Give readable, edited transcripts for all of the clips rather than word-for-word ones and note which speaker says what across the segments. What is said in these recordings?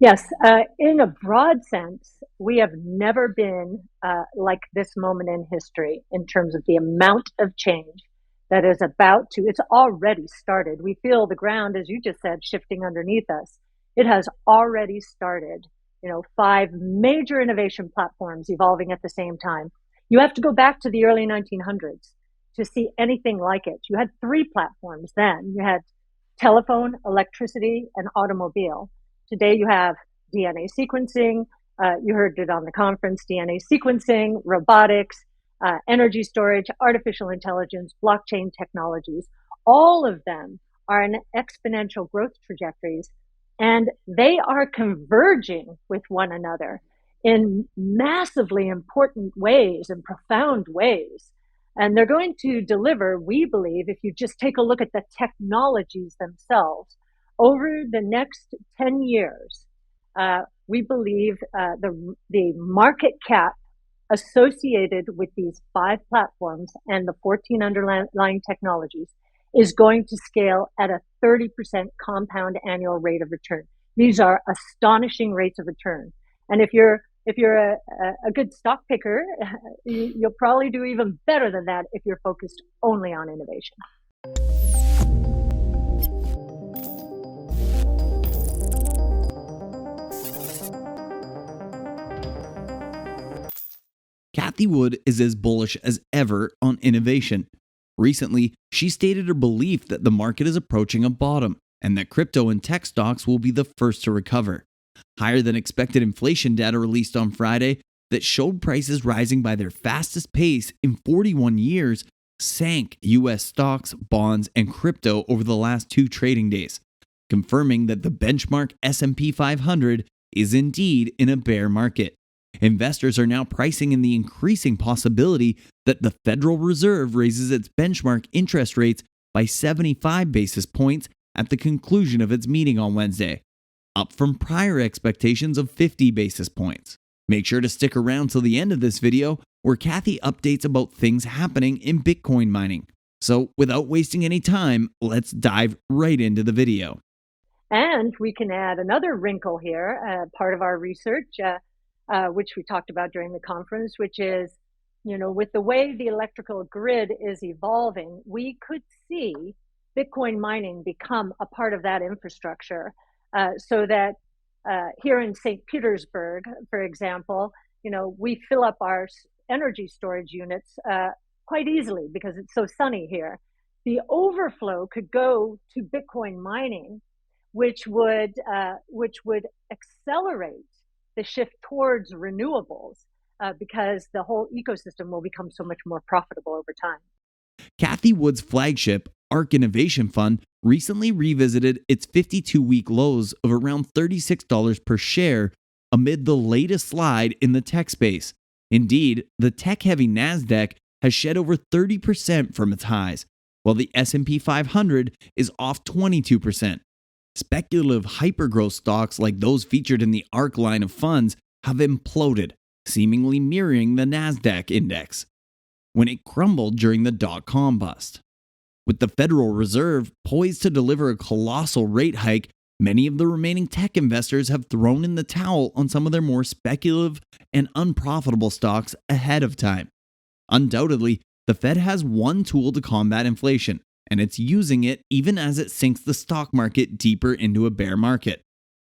Speaker 1: Yes, in a broad sense, we have never been like this moment in history in terms of the amount of change that is about to, it's already started. We feel the ground, as you just said, shifting underneath us. It has already started. Five major innovation platforms evolving at the same time. You have to go back to the early 1900s to see anything like it. You had three platforms then. You had telephone, electricity, and automobile. Today you have DNA sequencing. You heard it on the conference, DNA sequencing, robotics, energy storage, artificial intelligence, blockchain technologies. All of them are in exponential growth trajectories, and they are converging with one another in massively important ways and profound ways. And they're going to deliver, we believe, if you just take a look at the technologies themselves, over the next 10 years, we believe the market cap associated with these five platforms and the 14 underlying technologies is going to scale at a 30% compound annual rate of return. These are astonishing rates of return. And if you're a good stock picker, you'll probably do even better than that if you're focused only on innovation.
Speaker 2: Cathie Wood is as bullish as ever on innovation. Recently, she stated her belief that the market is approaching a bottom and that crypto and tech stocks will be the first to recover. Higher than expected inflation data released on Friday that showed prices rising by their fastest pace in 41 years sank US stocks, bonds, and crypto over the last 2 trading days, confirming that the benchmark S&P 500 is indeed in a bear market. Investors are now pricing in the increasing possibility that the Federal Reserve raises its benchmark interest rates by 75 basis points at the conclusion of its meeting on Wednesday, up from prior expectations of 50 basis points. Make sure to stick around till the end of this video where Cathie updates about things happening in Bitcoin mining. So without wasting any time, let's dive right into the video.
Speaker 1: And we can add another wrinkle here, part of our research, which we talked about during the conference, which is, with the way the electrical grid is evolving, we could see Bitcoin mining become a part of that infrastructure, so that here in St. Petersburg, for example, we fill up our energy storage units quite easily because it's so sunny here. The overflow could go to Bitcoin mining, which would accelerate the shift towards renewables because the whole ecosystem will become so much more profitable over time.
Speaker 2: Cathie Wood's flagship, ARK Innovation Fund, recently revisited its 52-week lows of around $36 per share amid the latest slide in the tech space. Indeed, the tech-heavy Nasdaq has shed over 30% from its highs, while the S&P 500 is off 22%. Speculative hypergrowth stocks like those featured in the ARK line of funds have imploded, seemingly mirroring the Nasdaq index when it crumbled during the dot-com bust. With the Federal Reserve poised to deliver a colossal rate hike, many of the remaining tech investors have thrown in the towel on some of their more speculative and unprofitable stocks ahead of time. Undoubtedly, the Fed has one tool to combat inflation, and it's using it even as it sinks the stock market deeper into a bear market.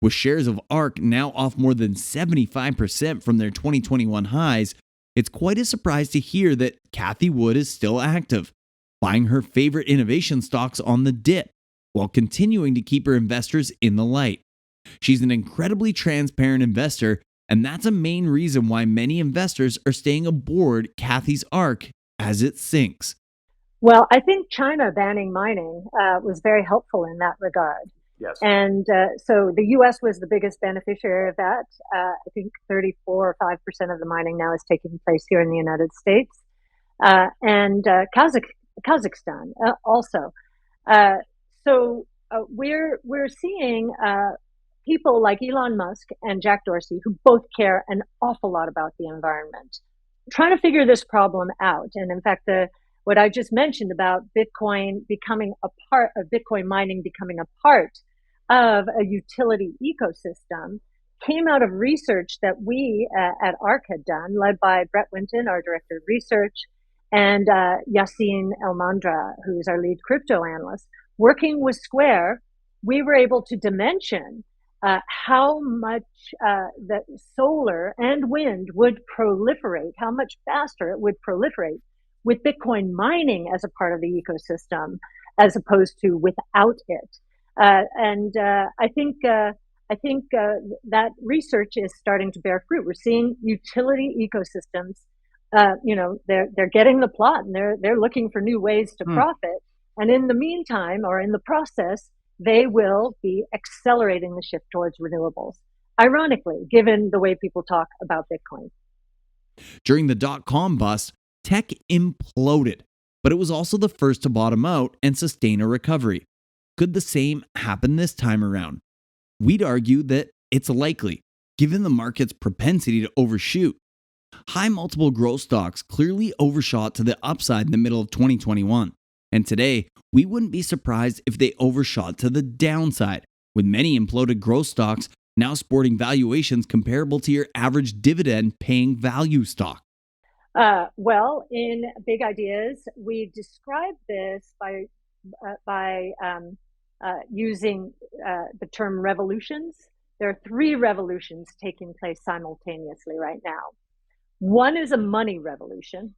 Speaker 2: With shares of ARK now off more than 75% from their 2021 highs, it's quite a surprise to hear that Cathie Wood is still active, buying her favorite innovation stocks on the dip, while continuing to keep her investors in the light. She's an incredibly transparent investor, and that's a main reason why many investors are staying aboard Cathie's ARK as it sinks.
Speaker 1: Well, I think China banning mining was very helpful in that regard.
Speaker 3: Yes.
Speaker 1: And so the U.S. was the biggest beneficiary of that. I think 34 or 5% of the mining now is taking place here in the United States, and Kazakhstan also. So we're seeing people like Elon Musk and Jack Dorsey, who both care an awful lot about the environment, trying to figure this problem out. And in fact, what I just mentioned about Bitcoin becoming a part of Bitcoin mining becoming a part of a utility ecosystem came out of research that we at ARK had done, led by Brett Winton, our director of research, and Yassine Elmandra, who's our lead crypto analyst. Working with Square, we were able to dimension how much the solar and wind would proliferate, how much faster it would proliferate with Bitcoin mining as a part of the ecosystem, as opposed to without it. And I think that research is starting to bear fruit. We're seeing utility ecosystems. They're getting the plot, and they're looking for new ways to profit. And in the meantime, or in the process, they will be accelerating the shift towards renewables. Ironically, given the way people talk about Bitcoin.
Speaker 2: During the dot-com bust, tech imploded, but it was also the first to bottom out and sustain a recovery. Could the same happen this time around? We'd argue that it's likely, given the market's propensity to overshoot. High multiple growth stocks clearly overshot to the upside in the middle of 2021, and today we wouldn't be surprised if they overshot to the downside, with many imploded growth stocks now sporting valuations comparable to your average dividend-paying value stock.
Speaker 1: Well, in Big Ideas, we describe this by using the term revolutions. There are 3 revolutions taking place simultaneously right now. One is a money revolution.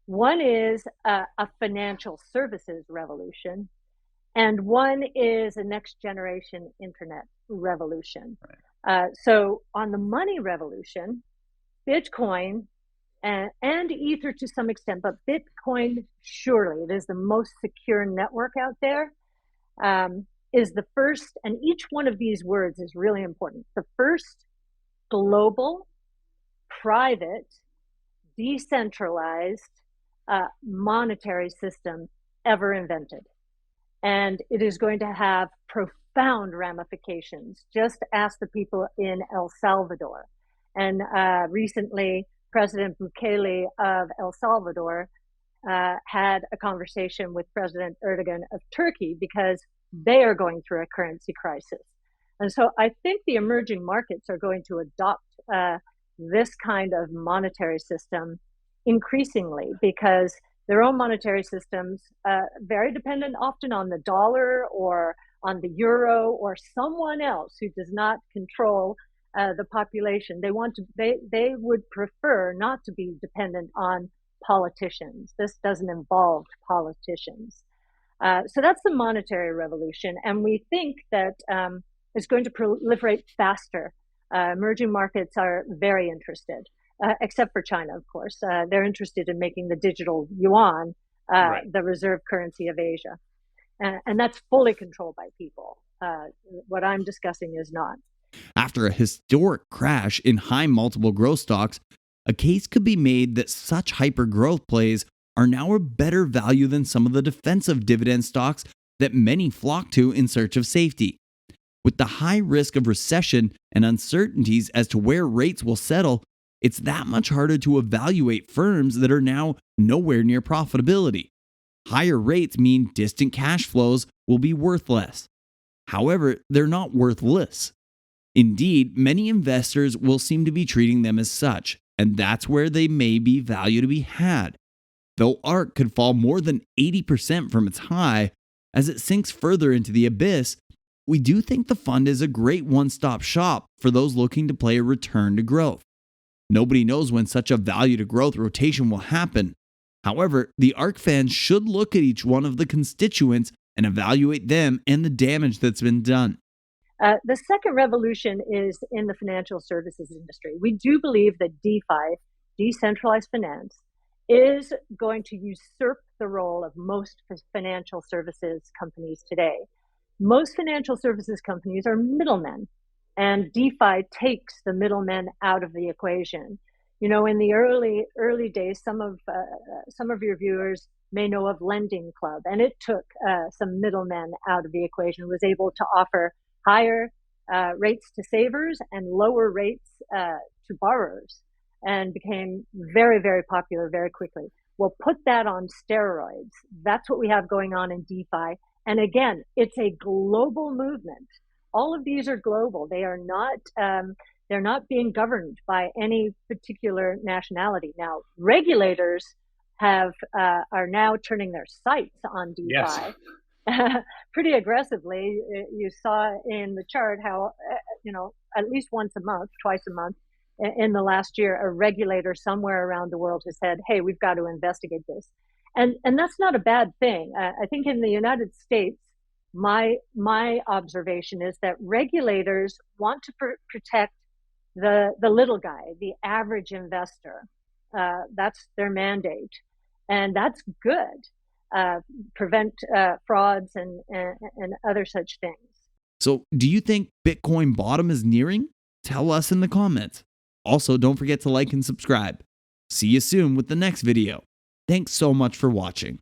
Speaker 1: One is a financial services revolution. And one is a next generation internet revolution. Right. So on the money revolution, Bitcoin and Ether to some extent, but Bitcoin, surely, it is the most secure network out there, is the first, and each one of these words is really important, the first global, private, decentralized monetary system ever invented. And it is going to have profound ramifications. Just ask the people in El Salvador. And recently, President Bukele of El Salvador had a conversation with President Erdogan of Turkey because they are going through a currency crisis. And so I think the emerging markets are going to adopt this kind of monetary system increasingly, because their own monetary systems, very dependent often on the dollar or on the euro or someone else who does not control the population. They would prefer not to be dependent on politicians. This doesn't involve politicians. So that's the monetary revolution. And we think that it's going to proliferate faster. Emerging markets are very interested, except for China, of course. They're interested in making the digital yuan right. the reserve currency of Asia. And that's fully controlled by people. What I'm discussing is not.
Speaker 2: After a historic crash in high multiple growth stocks, a case could be made that such hyper growth plays are now a better value than some of the defensive dividend stocks that many flock to in search of safety. With the high risk of recession and uncertainties as to where rates will settle, it's that much harder to evaluate firms that are now nowhere near profitability. Higher rates mean distant cash flows will be worth less. However, they're not worthless. Indeed, many investors will seem to be treating them as such, and that's where they may be value to be had. Though ARK could fall more than 80% from its high as it sinks further into the abyss, we do think the fund is a great one-stop shop for those looking to play a return to growth. Nobody knows when such a value to growth rotation will happen. However, the ARK fans should look at each one of the constituents and evaluate them and the damage that's been done.
Speaker 1: The second revolution is in the financial services industry. We do believe that DeFi, decentralized finance, is going to usurp the role of most financial services companies today. Most financial services companies are middlemen, and DeFi takes the middlemen out of the equation. You know, in the early days, some of your viewers may know of Lending Club, and it took some middlemen out of the equation, was able to offer higher rates to savers and lower rates to borrowers, and became very, very popular very quickly. Well, put that on steroids. That's what we have going on in DeFi. And again, it's a global movement. All of these are global. They are not. They're not being governed by any particular nationality. Now, regulators are now turning their sights on
Speaker 3: Yes.
Speaker 1: DeFi pretty aggressively. You saw in the chart how at least once a month, twice a month, in the last year, a regulator somewhere around the world has said, "Hey, we've got to investigate this," and that's not a bad thing. I think in the United States, my observation is that regulators want to protect the little guy, the average investor. That's their mandate, and that's good. Prevent frauds and other such things.
Speaker 2: So, do you think Bitcoin bottom is nearing? Tell us in the comments. Also, don't forget to like and subscribe. See you soon with the next video. Thanks so much for watching.